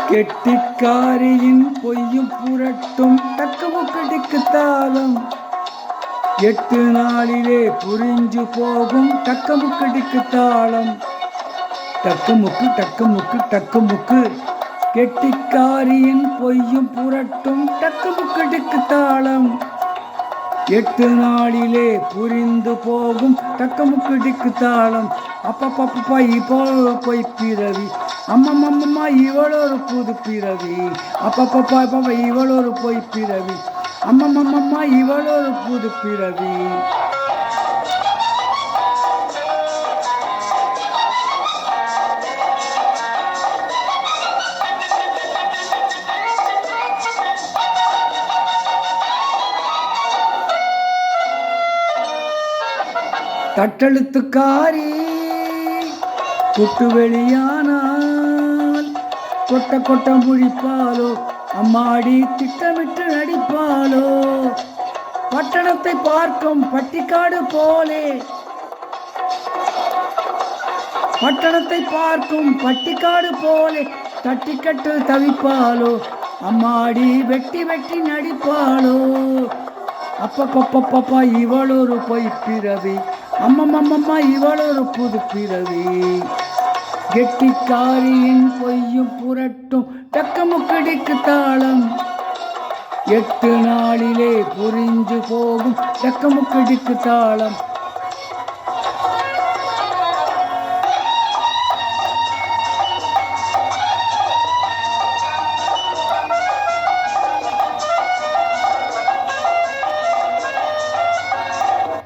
கெட்டிக்காரியின் பொய்யும் புரட்டும் டக்குமுக்கடிக்கு தாளம் 8 நாளிலே புரிஞ்சு போகும் டக்கமுக்கடிக்கு தாளம். டக்குமுக்கு டக்குமுக்கு டக்குமுக்கு கெட்டிக்காரியின் பொய்யும் புரட்டும் டக்குமுக்கடிக்கு தாளம் 8 நாளிலே புரிந்து போகும் டக்கமுக்கடிக்கு தாளம். அப்பப்பப்பா இப்போ பொய் பிறவி அம்மம்மம்மா இவளொரு புது பிறவி. அப்பப்பப்பா இவளொரு பொய் பிறவி அம்மம்மம்மா இவளொரு புது பிறவி. தட்டெழுத்துக்காரி குட்டு வெளியானால் கொட்ட கொட்ட முழிப்பாளோ அம்மாடி திட்டமிட்டு நடிப்பாளோ. பட்டணத்தை பார்க்கும் பட்டிக்காடு போலே பட்டணத்தை பார்க்கும் பட்டிக்காடு போலே தட்டிக்கட்டு தவிப்பாளோ அம்மாடி வெட்டி வெட்டி நடிப்பாளோ. அப்பப்பப்பப்பா இவளொரு பொய் பிறவி அம்மம்மம்மா இவளொரு புது பிறவி. கெட்டிக்காரியின் பொய்யும் புரட்டும் டக்கமுக்கடிக்கு தாளம் 8 நாளிலே புரிஞ்சு போகும் டக்கமுக்கடிக்கு தாளம்.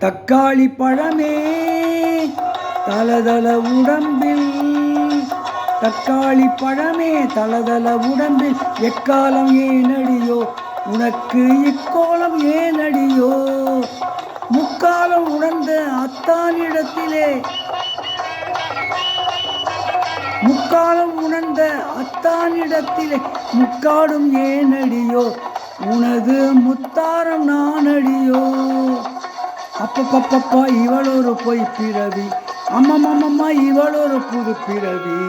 தக்காளி பழமே தலதல உடம்பில் தக்காளி பழமே தலதல உடம்பில் எக்காலம் ஏனடியோ உனக்கு இக்கோலம் ஏனடியோ. முக்காலம் உணர்ந்த அத்தானிடத்திலே முக்காலம் உணர்ந்த அத்தானிடத்திலே முக்காடும் ஏனடியோ உனது முத்தாரம் நானடியோ. அப்பப்பப்பா இவளொரு பொய் பிறவி அம்மம்மம்மா இவளொரு புது பிறவி.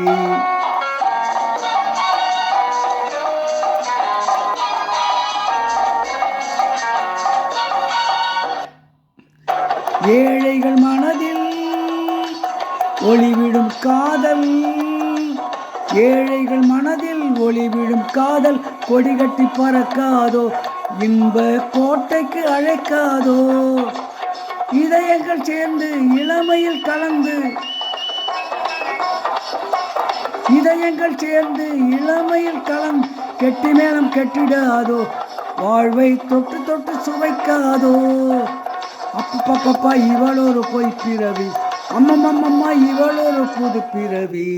ஏழைகள் மனதில் ஒளிவிடும் காதல் ஏழைகள் மனதில் ஒளிவிடும் காதல் கொடிகட்டி பறக்காதோ இன்ப கோட்டைக்கு அழைக்காதோ. இதயங்கள் சேர்ந்து இளமையில் கலந்து இதயங்கள் சேர்ந்து இளமையில் கலந்து கெட்டி மேளம் கெட்டிடாதோ வாழ்வை தொட்டு தொட்டு சுவைக்காதோ. அப்பப்பப்பா இவளொரு பொய் பிறவி அம்மம்மம்மா இவளொரு புது பிறவி.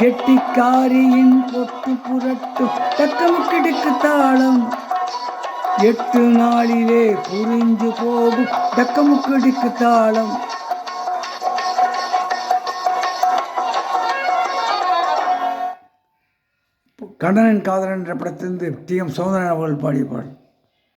கெட்டிக்காரியின் பொட்டு புரட்டும் டக்கமுக்கடிக்கு தாளம் 8 நாளிலே புரிஞ்சு போகும் டக்கமுக்கடிக்கு தாளம். கண்ணனின் காதலன் என்ற படத்திலிருந்து டி.எம். சௌந்தரன் அவர்கள் பாடிய பாடல்.